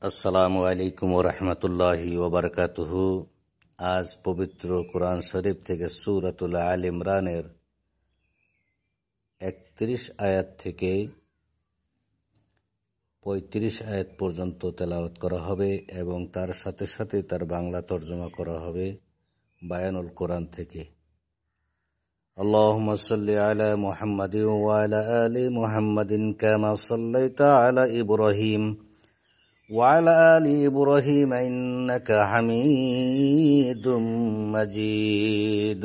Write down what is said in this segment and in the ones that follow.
আসসালামু আলাইকুম ওরহমতুল্লাহি ওবরকাতুহু। আজ পবিত্র কোরআন শরীফ থেকে সূরাতুল আল ইমরানের 31 আয়াত থেকে 35 আয়াত পর্যন্ত তেলাওয়াত করা হবে এবং তার সাথে সাথে তার বাংলা তর্জমা করা হবে বায়ানুল কোরআন থেকে। আল্লাহুম্মা সাল্লি আলা মুহাম্মাদিন ওয়া আলা আলি মুহাম্মাদিন কামা সাল্লাইতা আলা ইব্রাহিম وعلى آل إبراهيم إنك حميد مجيد.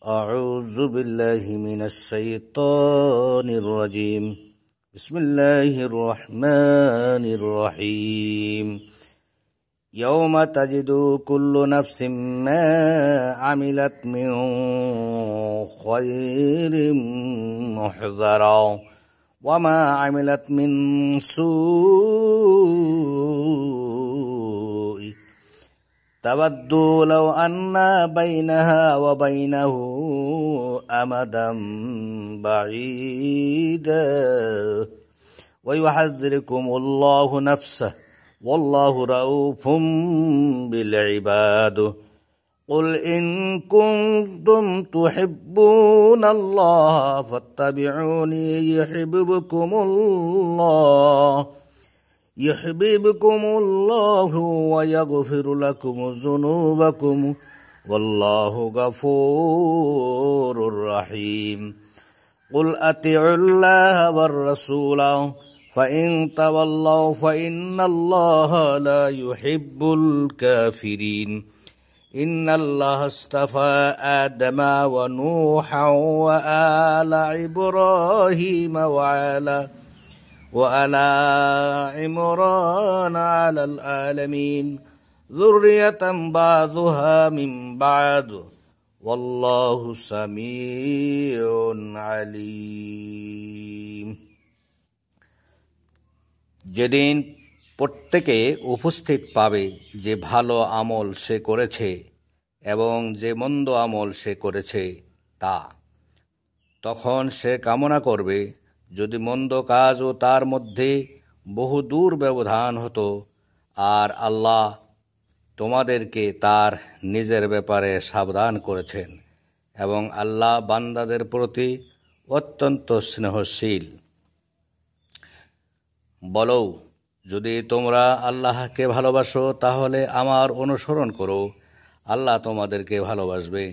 أعوذ بالله من الشيطان الرجيم. بسم الله الرحمن الرحيم. يوم تجد كل نفس ما عملت من خير محضرا وما عملت من سوء تود لو أن بينها وبينه أمدا بعيدا ويحذركم الله نفسه والله رؤوف بالعباد. قل إن كنتم تحبون الله فاتبعوني يحببكم الله ويغفر لكم ذنوبكم والله غفور رحيم. قل أطيعوا الله والرسول فإن تولوا فإن الله لا يحب الكافرين. إن الله اصطفى آدم ونوحا وآل إبراهيم وآل عمران على العالمين ذرية بعضها من بعض والله سميع عليم. যেদিন প্রত্যেকে উপস্থিত পাবে যে ভালো আমল সে করেছে এবং যে মন্দ আমল সে করেছে তা, তখন সে কামনা করবে যদি মন্দ কাজ ও তার মধ্যে বহু দূর ব্যবধান হতো, আর আল্লাহ তোমাদেরকে তার নিজের ব্যাপারে সাবধান করেছেন এবং আল্লাহ বান্দাদের প্রতি অত্যন্ত স্নেহশীল। বলো, যদি তোমরা আল্লাহকে ভালোবাসো তাহলে আমার অনুসরণ করো, আল্লাহ তোমাদেরকে ভালোবাসবেন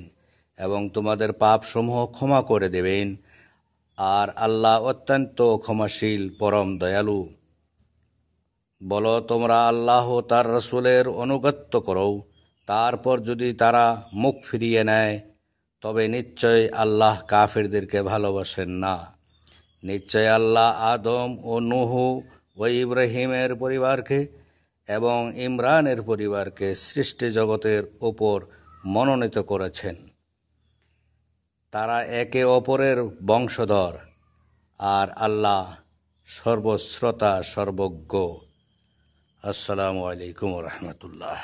এবং তোমাদের পাপসমূহ ক্ষমা করে দেবেন, আর আল্লাহ অত্যন্ত ক্ষমাশীল পরম দয়ালু। বলো, তোমরা আল্লাহ ও তার রাসূলের আনুগত্য করো, তারপর যদি তারা মুখ ফিরিয়ে নেয় তবে নিশ্চয় আল্লাহ কাফিরদেরকে ভালোবাসেন না। নিশ্চয় আল্লাহ আদম ও নূহ ও ইব্রাহিমের পরিবারকে এবং ইমরানের পরিবারকে সৃষ্টি জগতের উপর মনোনীত করেছেন। তারা একে অপরের বংশধর, আর আল্লাহ সর্বশ্রোতা সর্বজ্ঞ। আসসালামু আলাইকুম ওয়া রাহমাতুল্লাহ।